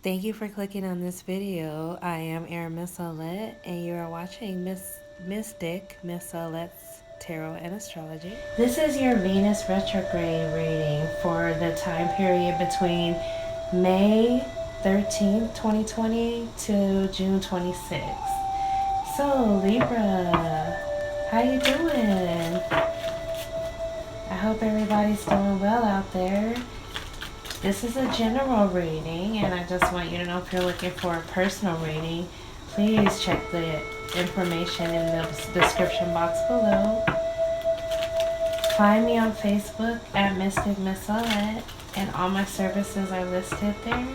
Thank you for clicking on this video. I am Miss Olette, and you are watching Miss Olette's Tarot and Astrology. This is your Venus retrograde reading for the time period between May 13th, 2020 to June 26th. So, Libra, how you doing? I hope everybody's doing well out there. This is a general reading, and I just want you to know if you're looking for a personal reading, please check the information in the description box below. Find me on Facebook at Mystic Miss Olette, and all my services are listed there.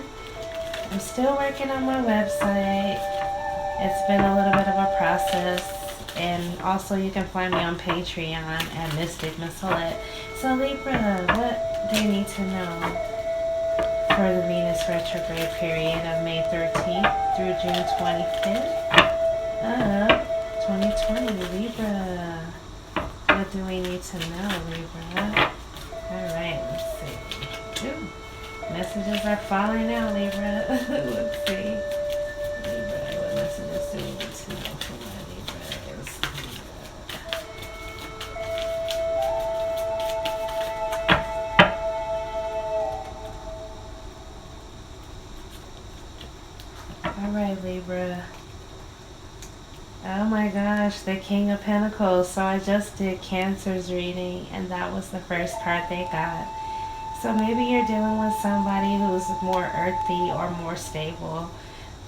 I'm still working on my website. It's been a little bit of a process, and also you can find me on Patreon at Mystic Miss Olette. So Libra, what do you need to know for the Venus retrograde period of May 13th through June 25th of 2020, Libra? What do we need to know, Libra? Alright, let's see. Ooh, messages are falling out, Libra. Let's see. Libra, what messages do we need to know for my Libras? Alright, Libra. Oh my gosh, the King of Pentacles. So I just did Cancer's reading, and that was the first card they got. So maybe you're dealing with somebody who's more earthy or more stable.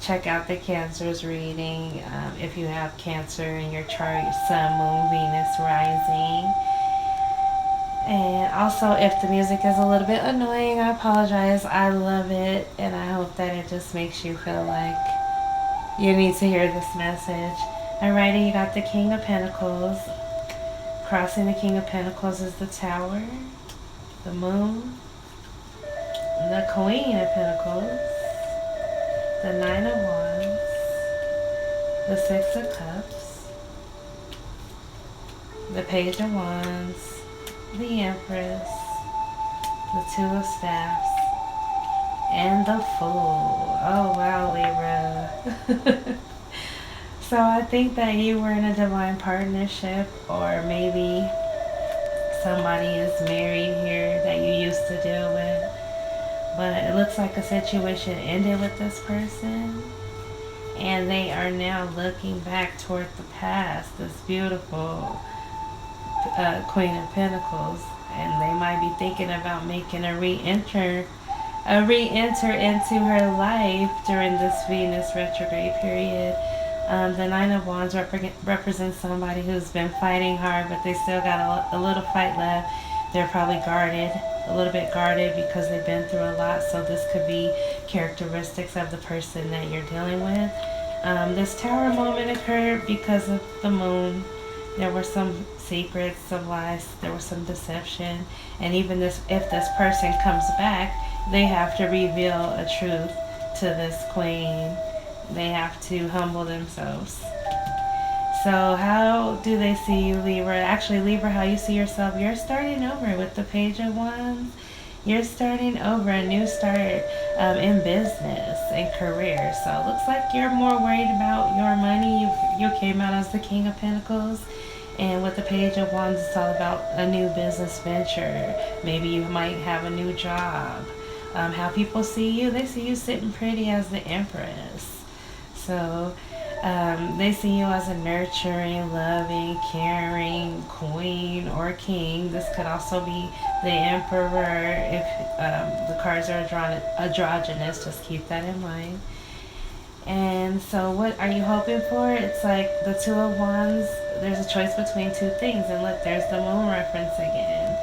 Check out the Cancer's reading. If you have Cancer in your chart, your Sun, Moon, Venus, Rising. And also, if the music is a little bit annoying, I apologize. I love it, and I hope that it just makes you feel like you need to hear this message. Alrighty, you got the King of Pentacles. Crossing the King of Pentacles is the Tower, the Moon, the Queen of Pentacles, the Nine of Wands, the Six of Cups, the Page of Wands, the Empress, the Two of Staffs, and the Fool. Oh wow, Libra. So I think that you were in a divine partnership, or maybe somebody is married here that you used to deal with. But it looks like a situation ended with this person, and they are now looking back toward the past, this beautiful Queen of Pentacles, and they might be thinking about making a re-enter into her life during this Venus retrograde period. The Nine of Wands represents somebody who's been fighting hard, but they still got a little fight left. They're probably guarded, a little bit guarded, because they've been through a lot. So this could be characteristics of the person that you're dealing with. This Tower moment occurred because of the Moon. There were some secrets, some lies, there was some deception. And even if this person comes back, they have to reveal a truth to this queen. They have to humble themselves. So how do they see you, Libra? Actually, Libra, how you see yourself, you're starting over with the Page of Wands. You're starting over, a new start in business and career. So it looks like you're more worried about your money. You came out as the King of Pentacles. And with the Page of Wands, it's all about a new business venture. Maybe you might have a new job. How people see you, they see you sitting pretty as the Empress. So they see you as a nurturing, loving, caring queen or king. This could also be the Emperor if the cards are androgynous. Just keep that in mind. And so what are you hoping for? It's like the Two of Wands. There's a choice between two things. And look, there's the Moon reference again.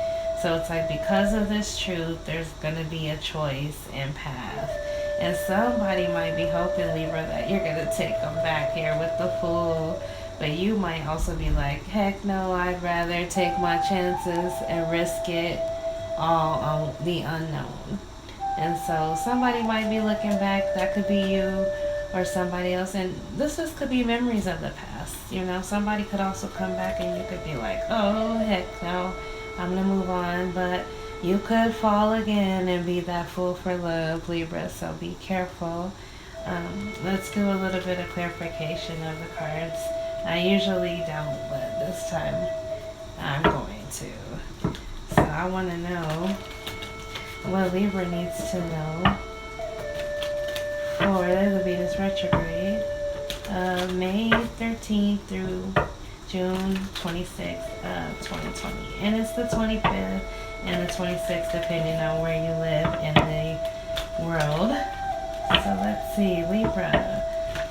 So it's like, because of this truth, there's going to be a choice and path. And somebody might be hoping, Libra, that you're going to take them back here with the Fool. But you might also be like, heck no, I'd rather take my chances and risk it all on the unknown. And so somebody might be looking back. That could be you or somebody else. And this could be memories of the past. You know, somebody could also come back and you could be like, oh, heck no, I'm going to move on. But you could fall again and be that fool for love, Libra, so be careful. Let's do a little bit of clarification of the cards. I usually don't, but this time I'm going to. So I want to know what Libra needs to know for the Venus retrograde, May 13th through June 26th of 2020. And it's the 25th and the 26th depending on where you live in the world. So let's see, Libra.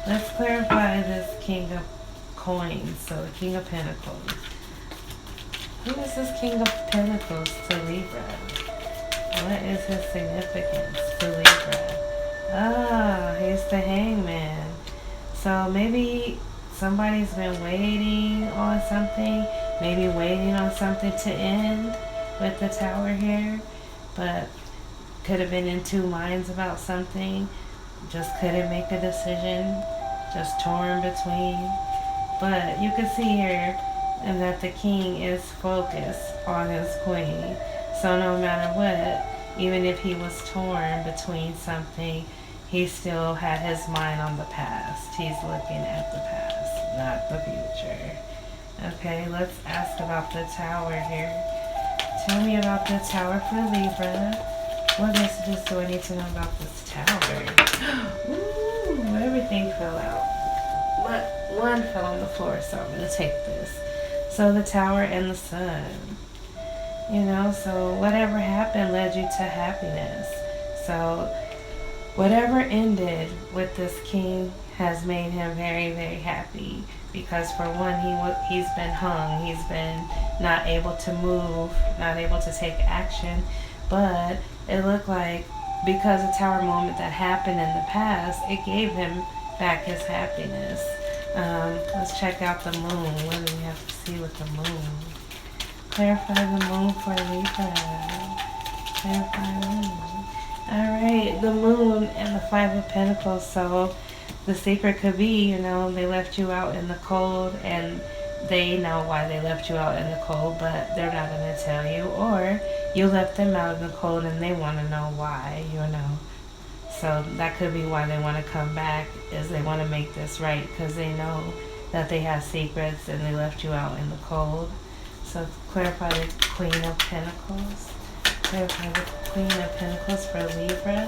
Let's clarify this King of Coins, so the King of Pentacles. Who is this King of Pentacles to Libra? What is his significance to Libra? Ah, he's the Hangman. So maybe somebody's been waiting on something, maybe waiting on something to end with the Tower here, but could have been in two minds about something, just couldn't make a decision, just torn between. But you can see here and that the king is focused on his queen. So no matter what, even if he was torn between something, he still had his mind on the past. He's looking at the past, not the future. Okay, let's ask about the Tower here. Tell me about the Tower for Libra. What messages do I need to know about this Tower? Ooh, everything fell out. One fell on the floor, so I'm going to take this. So the Tower and the Sun. You know, so whatever happened led you to happiness. So whatever ended with this king has made him very, very happy. Because for one, he's been hung. He's been not able to move, not able to take action. But it looked like because the Tower moment that happened in the past, it gave him back his happiness. Let's check out the moon. What do we have to see with the moon? Clarify the moon for Libra. Clarify the moon. Alright, the moon and the Five of Pentacles. So the secret could be, you know, they left you out in the cold and they know why they left you out in the cold, but they're not going to tell you. Or you left them out in the cold and they want to know why, you know. So that could be why they want to come back, is they want to make this right because they know that they have secrets and they left you out in the cold. So clarify the Queen of Pentacles. Clarify the Queen of Pentacles for Libra.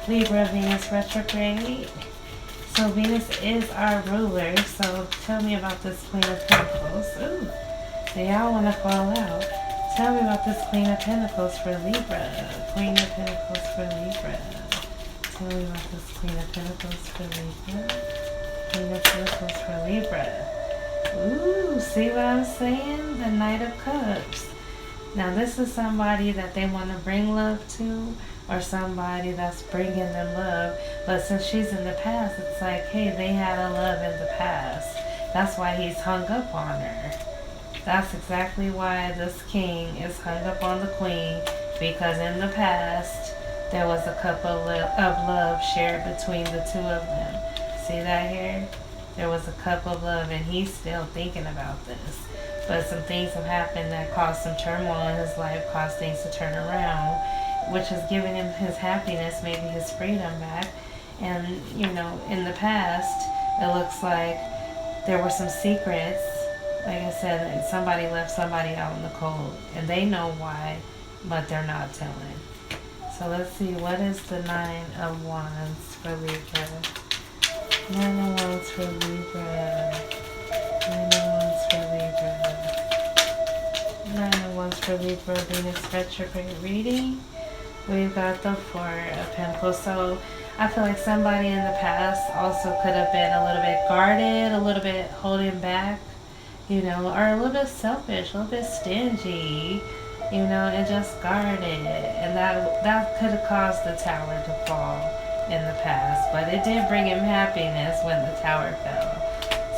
Libra, Venus retrograde. So Venus is our ruler. So tell me about this Queen of Pentacles. Ooh, they all want to fall out. Tell me about this Queen of Pentacles for Libra. Queen of Pentacles for Libra. Tell me about this Queen of Pentacles for Libra. Queen of Pentacles for Libra. Ooh, see what I'm saying? The Knight of Cups. Now this is somebody that they want to bring love to, or somebody that's bringing them love. But since she's in the past, it's like, hey, they had a love in the past. That's why he's hung up on her. That's exactly why this king is hung up on the queen, because in the past, there was a cup of love shared between the two of them. See that here? There was a cup of love, and he's still thinking about this. But some things have happened that caused some turmoil in his life, caused things to turn around, which has given him his happiness, maybe his freedom back. And, you know, in the past, it looks like there were some secrets. Like I said, somebody left somebody out in the cold, and they know why, but they're not telling. So let's see, what is the Nine of Wands for Libra? Nine of Wands for Libra. Nine of Wands for Libra. Nine of Wands for Libra, Venus retrograde reading. We've got the Four of Pentacles. So I feel like somebody in the past also could have been a little bit guarded, a little bit holding back, you know, or a little bit selfish, a little bit stingy, you know, and just guarded. And that could have caused the Tower to fall in the past. But it did bring him happiness when the Tower fell.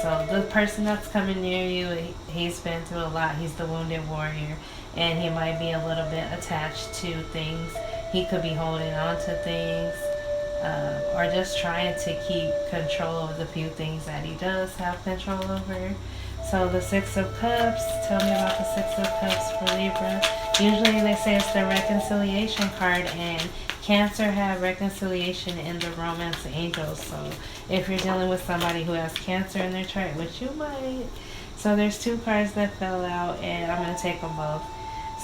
So the person that's coming near you, he's been through a lot. He's the wounded warrior. And he might be a little bit attached to things. He could be holding on to things. Or just trying to keep control over the few things that he does have control over. So the Six of Cups, tell me about the Six of Cups for Libra. Usually they say it's the reconciliation card, and Cancer have reconciliation in the romance angels. So if you're dealing with somebody who has Cancer in their chart, which you might. So there's two cards that fell out, and I'm going to take them both.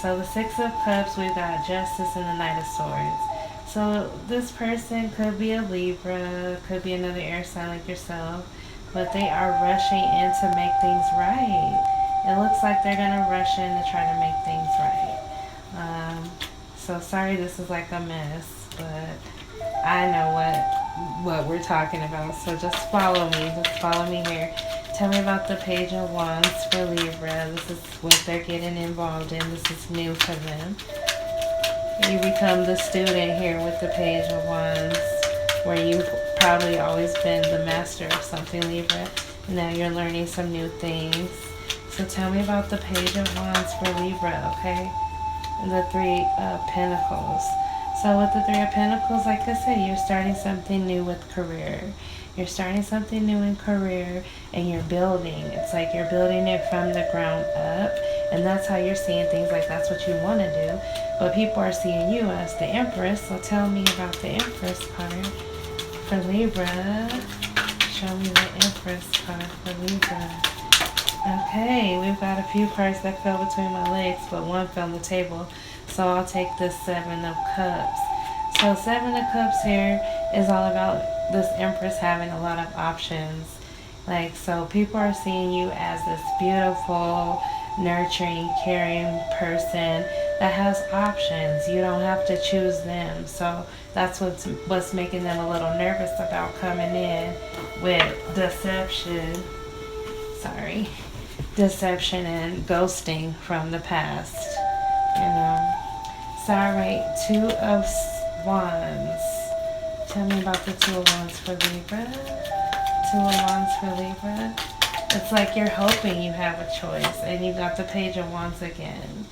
So the Six of Cups, we've got Justice and the Knight of Swords. So this person could be a Libra, could be another air sign like yourself, but they are rushing in to make things right. It looks like they're going to rush in to try to make things right. So sorry this is like a mess, but I know what we're talking about. So just follow me. Just follow me here. Tell me about the Page of Wands for Libra. This is what they're getting involved in. This is new for them. You become the student here with the Page of Wands, where you've probably always been the master of something, Libra. Now you're learning some new things. So tell me about the Page of Wands for Libra, okay? And the Three of Pentacles. So with the Three of Pentacles, like I said, you're starting something new with career. You're starting something new in career, and you're building. It's like you're building it from the ground up, and that's how you're seeing things, like that's what you want to do. But people are seeing you as the Empress. So tell me about the Empress card for Libra. Show me the Empress card for Libra. Okay, we've got a few cards that fell between my legs, but one fell on the table. So I'll take the Seven of Cups. So Seven of Cups here is all about this Empress having a lot of options. Like, so people are seeing you as this beautiful, nurturing, caring person that has options. You don't have to choose them. So that's what's making them a little nervous about coming in with deception. Sorry. Deception and ghosting from the past. You know. So, alright, Two of Wands. Tell me about the Two of Wands for Libra. Two of Wands for Libra. It's like you're hoping you have a choice, and you got the Page of Wands again.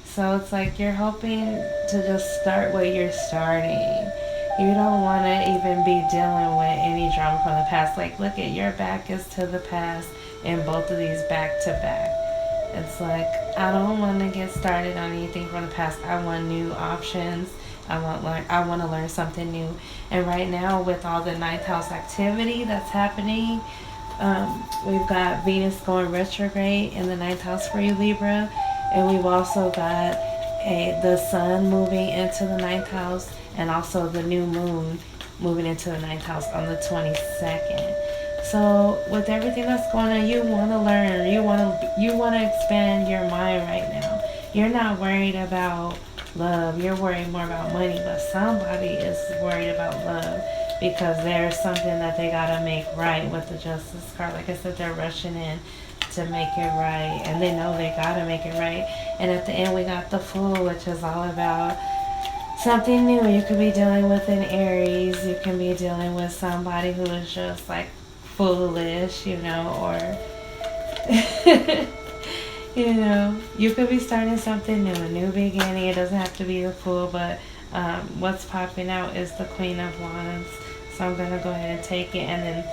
So it's like you're hoping to just start where you're starting. You don't want to even be dealing with any drama from the past. Like, look at your back is to the past, and both of these back to back. It's like, I don't want to get started on anything from the past. I want new options. I want to learn something new. And right now, with all the ninth house activity that's happening, we've got Venus going retrograde in the ninth house for you, Libra. And we've also got the sun moving into the ninth house, and also the new moon moving into the ninth house on the 22nd. So with everything that's going on, you want to learn. You want to expand your mind right now. You're not worried about love. You're worried more about money. But somebody is worried about love, because there's something that they got to make right with the Justice card. Like I said, they're rushing in to make it right, and they know they got to make it right. And at the end, we got the Fool, which is all about something new. You could be dealing with an Aries. You can be dealing with somebody who is just like foolish, you know, or you know, you could be starting something new, a new beginning. It doesn't have to be the Fool, but what's popping out is the Queen of Wands. So I'm going to go ahead and take it. And then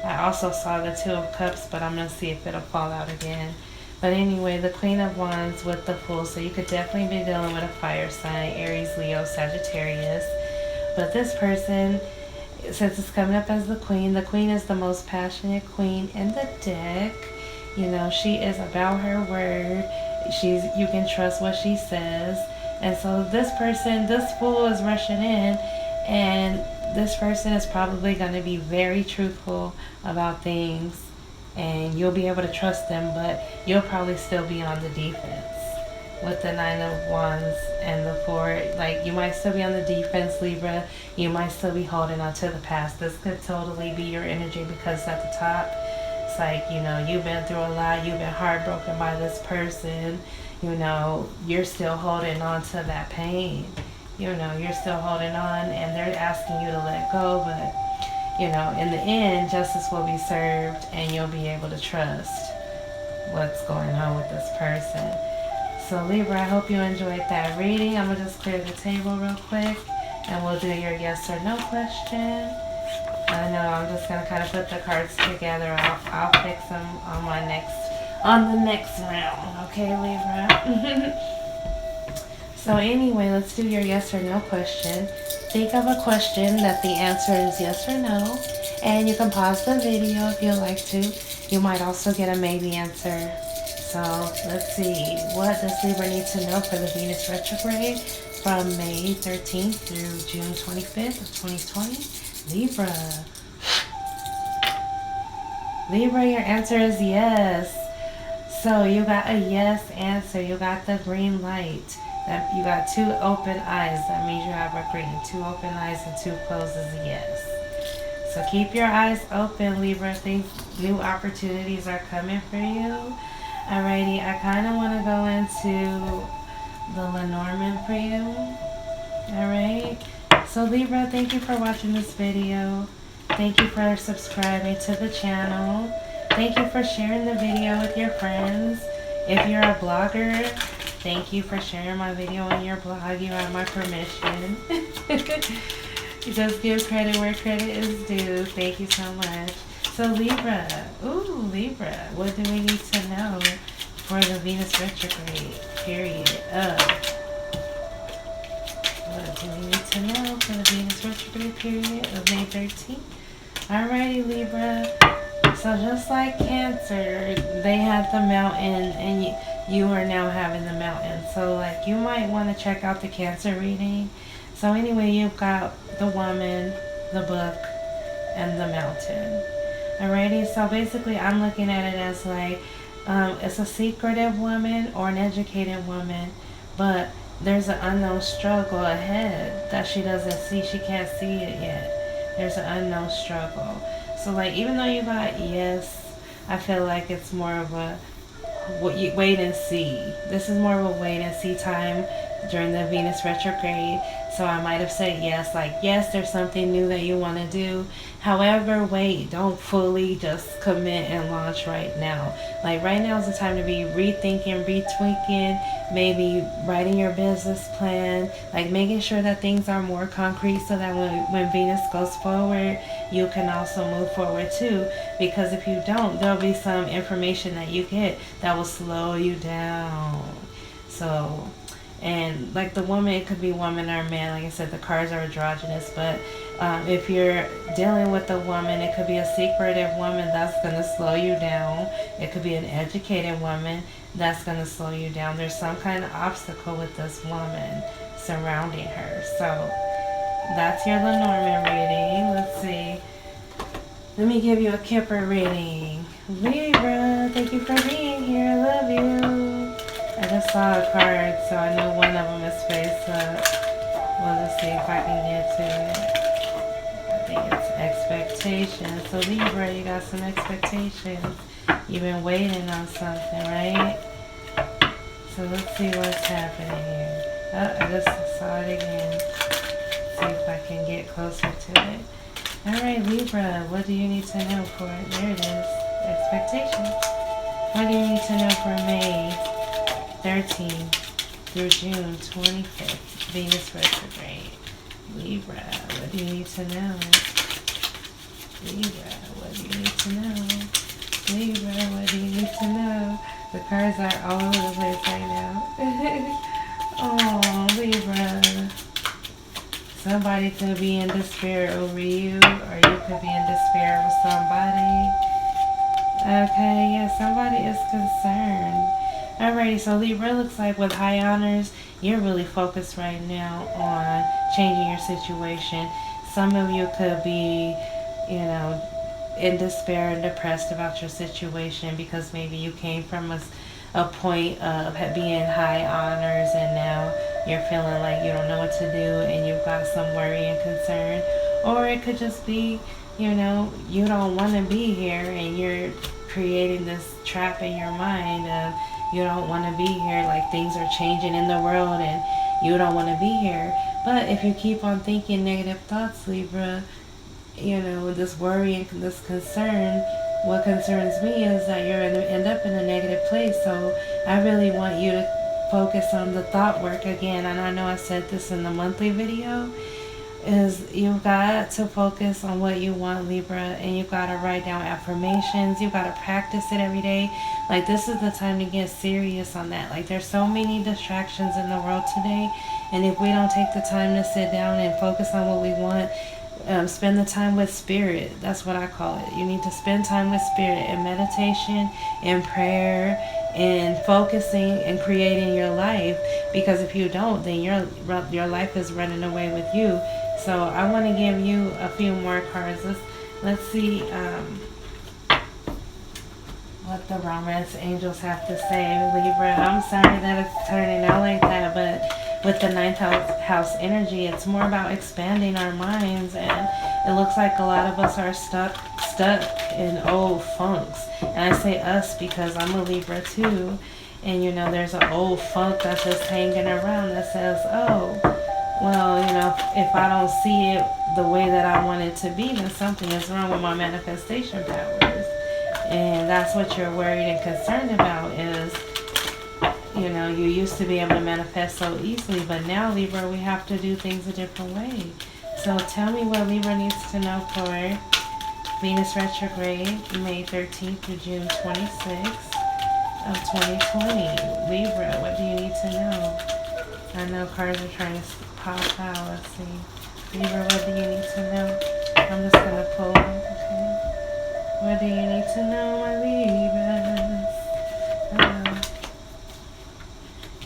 I also saw the Two of Cups, but I'm going to see if it'll fall out again. But anyway, the Queen of Wands with the Fool. So you could definitely be dealing with a fire sign, Aries, Leo, Sagittarius. But this person, since it's coming up as the Queen is the most passionate queen in the deck. You know, she is about her word. You can trust what she says. And so this person, this Fool is rushing in, and this person is probably going to be very truthful about things, and you'll be able to trust them, but you'll probably still be on the defense with the Nine of Wands and the Four. Like, you might still be on the defense, Libra. You might still be holding on to the past. This could totally be your energy, because at the top, it's like, you know, you've been through a lot. You've been heartbroken by this person. You know, you're still holding on to that pain. You know, you're still holding on, and they're asking you to let go, but, you know, in the end, justice will be served, and you'll be able to trust what's going on with this person. So Libra, I hope you enjoyed that reading. I'm going to just clear the table real quick, and we'll do your yes or no question. I know I'm just going to kind of put the cards together. I'll fix them on my next on the next round. Okay, Libra? So anyway, let's do your yes or no question. Think of a question that the answer is yes or no. And you can pause the video if you like to. You might also get a maybe answer. So let's see. What does Libra need to know for the Venus retrograde from May 13th through June 25th of 2020? Libra. Libra, your answer is yes. So you got a yes answer. You got the green light. That you got 2 open eyes. That means you have a green. 2 open eyes and 2 closed is a yes. So keep your eyes open, Libra. Things, new opportunities are coming for you. Alrighty, I kind of want to go into the Lenormand for you. Alright. So Libra, thank you for watching this video. Thank you for subscribing to the channel. Thank you for sharing the video with your friends. If you're a blogger, thank you for sharing my video on your blog. You have my permission. Just give credit where credit is due. Thank you so much. So Libra, Libra, what do we need to know for the Venus retrograde period of? What do we need to know for the Venus retrograde period of May 13th? Alrighty, Libra. So just like Cancer, they had the mountain and you are now having the mountain. So like you might want to check out the Cancer reading. So anyway, you've got the woman, the book, and the mountain. Alrighty, so basically I'm looking at it as like it's a secretive woman or an educated woman, but there's an unknown struggle ahead that she doesn't see. She can't see it yet. There's an unknown struggle. So like even though you got yes, I feel like it's more of a wait and see. This is more of a wait and see time during the Venus retrograde. So I might have said yes, like yes, there's something new that you want to do. However, wait, don't fully just commit and launch right now. Like right now is the time to be rethinking, retweaking, maybe writing your business plan, like making sure that things are more concrete so that when Venus goes forward, you can also move forward too. Because if you don't, there'll be some information that you get that will slow you down. So, and like the woman, it could be woman or man. Like I said, the cards are androgynous, but if you're dealing with a woman, it could be a secretive woman that's going to slow you down. It could be an educated woman that's going to slow you down. There's some kind of obstacle with this woman surrounding her. So that's your Lenormand reading. Let's see. Let me give you a Kipper reading. Libra, thank you for being here. I love you. I just saw a card, so I know one of them is face up. Well, let's see if I can get to it. I think it's expectations. So Libra, you got some expectations. You've been waiting on something, right? So let's see what's happening here. Oh, I just saw it again. See if I can get closer to it. Alright, Libra, what do you need to know for it? There it is. Expectations. What do you need to know for May 13th through June 25th? Venus retrograde. Libra, what do you need to know? Libra, what do you need to know? Libra, what do you need to know? The cards are all over the place right now. Oh, Libra. Somebody could be in despair over you, or you could be in despair with somebody. Okay, yeah, somebody is concerned. Alrighty, so Libra, looks like with high honors, you're really focused right now on changing your situation. Some of you could be, you know, in despair and depressed about your situation because maybe you came from a point of being high honors and now you're feeling like you don't know what to do and you've got some worry and concern. Or it could just be, you know, you don't want to be here and you're creating this trap in your mind of you don't want to be here, like things are changing in the world and you don't want to be here. But if you keep on thinking negative thoughts, Libra, you know, this worry and this concern, what concerns me is that you're going to end up in a negative place. So I really want you to focus on the thought work again. And I know I said this in the monthly video. is you've got to focus on what you want, Libra, and you've got to write down affirmations. You've got to practice it every day. Like, this is the time to get serious on that. Like, there's so many distractions in the world today, and if we don't take the time to sit down and focus on what we want, spend the time with spirit. That's what I call it. You need to spend time with spirit in meditation, in prayer, and focusing and creating your life. Because if you don't, then your life is running away with you. So I want to give you a few more cards. Let's see what the romance angels have to say, Libra. I'm sorry that it's turning out like that, but with the ninth house energy, it's more about expanding our minds, and it looks like a lot of us are stuck in old funks. And I say us because I'm a Libra too, and you know, there's an old funk that's just hanging around that says, oh, well, you know, if I don't see it the way that I want it to be, then something is wrong with my manifestation powers. And that's what you're worried and concerned about is, you know, you used to be able to manifest so easily, but now, Libra, we have to do things a different way. So tell me what Libra needs to know for Venus retrograde, May 13th through June 26th of 2020. Libra, what do you need to know? I know cards are trying to pop out. Let's see. Libra, what do you need to know? I'm just going to pull them, okay? What do you need to know, my Libras?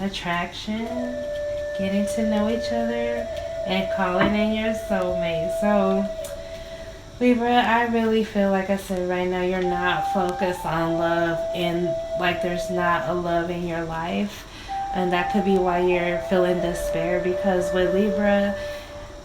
Attraction, getting to know each other, and calling in your soulmate. So, Libra, I really feel, like I said, right now you're not focused on love, and like there's not a love in your life. And that could be why you're feeling despair, because with Libra,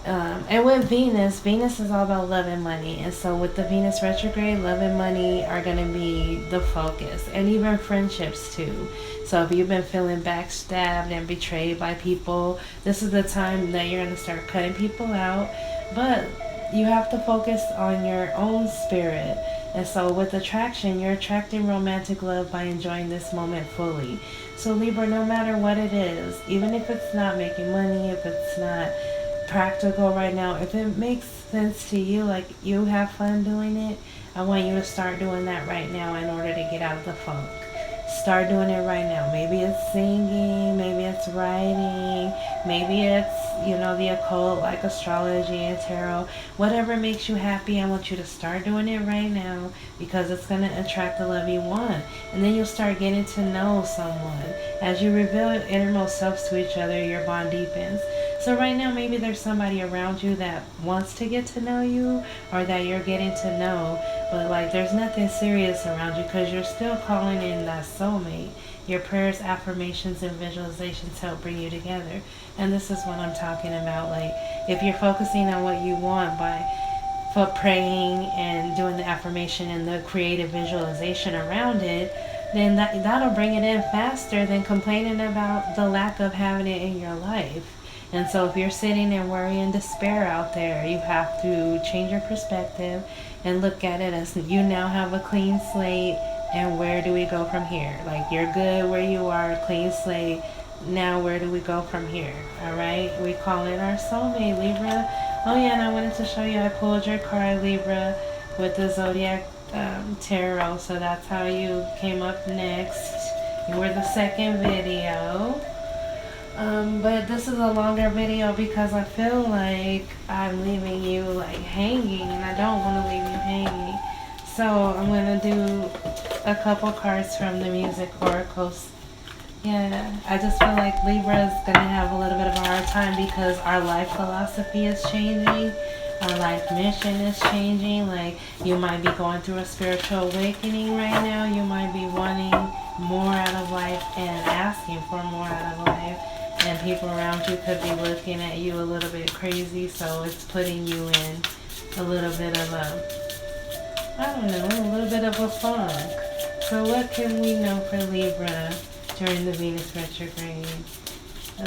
and with Venus is all about love and money. And so with the Venus retrograde, love and money are going to be the focus, and even friendships too. So if you've been feeling backstabbed and betrayed by people, this is the time that you're going to start cutting people out. But you have to focus on your own spirit. And so with attraction, you're attracting romantic love by enjoying this moment fully. So Libra, no matter what it is, even if it's not making money, if it's not practical right now, if it makes sense to you, like you have fun doing it, I want you to start doing that right now in order to get out of the funk. Start doing it right now. Maybe it's singing, maybe it's writing, maybe it's, you know, the occult like astrology and tarot. Whatever makes you happy, I want you to start doing it right now, because it's going to attract the love you want. And then you'll start getting to know someone. As you reveal your innermost selves to each other, your bond deepens. So right now, maybe there's somebody around you that wants to get to know you, or that you're getting to know, but like there's nothing serious around you, because you're still calling in that soulmate. Your prayers, affirmations, and visualizations help bring you together. And this is what I'm talking about. Like, if you're focusing on what you want by praying and doing the affirmation and the creative visualization around it, then that'll bring it in faster than complaining about the lack of having it in your life. And so if you're sitting in worry and despair out there, you have to change your perspective and look at it as you now have a clean slate, and where do we go from here? Like, you're good where you are, clean slate. Now where do we go from here? Alright, we call in our soulmate, Libra. Oh yeah, and I wanted to show you, I pulled your card, Libra, with the zodiac tarot. So that's how you came up next. You were the second video. But this is a longer video because I feel like I'm leaving you like hanging, and I don't want to leave you hanging. So I'm going to do a couple cards from the music oracles. Yeah, I just feel like Libra is going to have a little bit of a hard time because our life philosophy is changing. Our life mission is changing. Like, you might be going through a spiritual awakening right now. You might be wanting more out of life and asking for more out of life. And people around you could be looking at you a little bit crazy, so it's putting you in a little bit of a little bit of a funk. So what can we know for Libra during the Venus retrograde?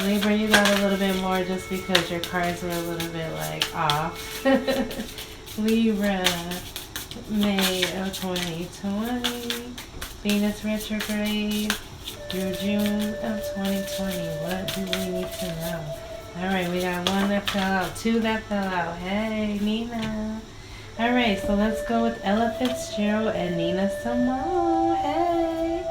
Libra, you got a little bit more just because your cards were a little bit like off. Libra, May of 2020, Venus retrograde through June of 2020. What do we need to know? Alright, we got one that fell out, two that fell out. Hey, Nina. Alright, so let's go with Ella Fitzgerald and Nina Simone. Hey.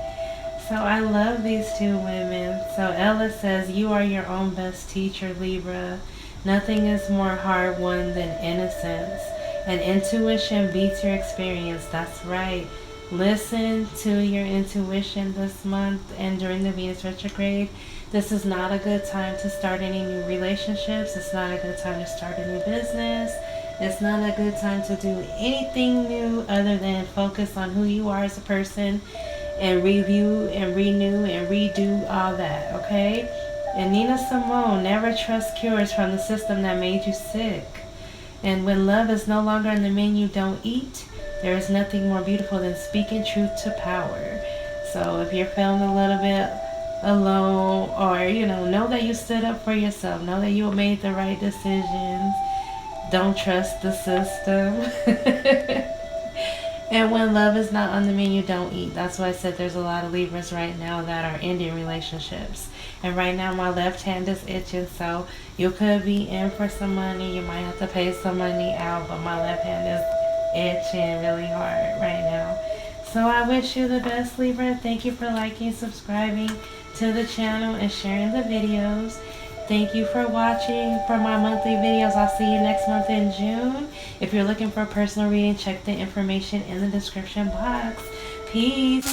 So I love these two women. So Ella says, you are your own best teacher, Libra. Nothing is more hard-won than innocence. And intuition beats your experience. That's right. Listen to your intuition this month and during the Venus retrograde. This is not a good time to start any new relationships. It's not a good time to start a new business. It's not a good time to do anything new other than focus on who you are as a person and review and renew and redo all that, okay? And Nina Simone, never trust cures from the system that made you sick. And when love is no longer on the menu, don't eat. There is nothing more beautiful than speaking truth to power. So if you're feeling a little bit alone, or know that you stood up for yourself, know that you made the right decisions, don't trust the system. And when love is not on the menu, don't eat. That's why I said there's a lot of Libras right now that are ending relationships. And right now my left hand is itching, so you could be in for some money. You might have to pay some money out, but my left hand is itching really hard right now. So I wish you the best, Libra. Thank you for liking, subscribing to the channel, and sharing the videos. Thank you for watching for my monthly videos. I'll see you next month in June. If you're looking for a personal reading, check the information in the description box. Peace.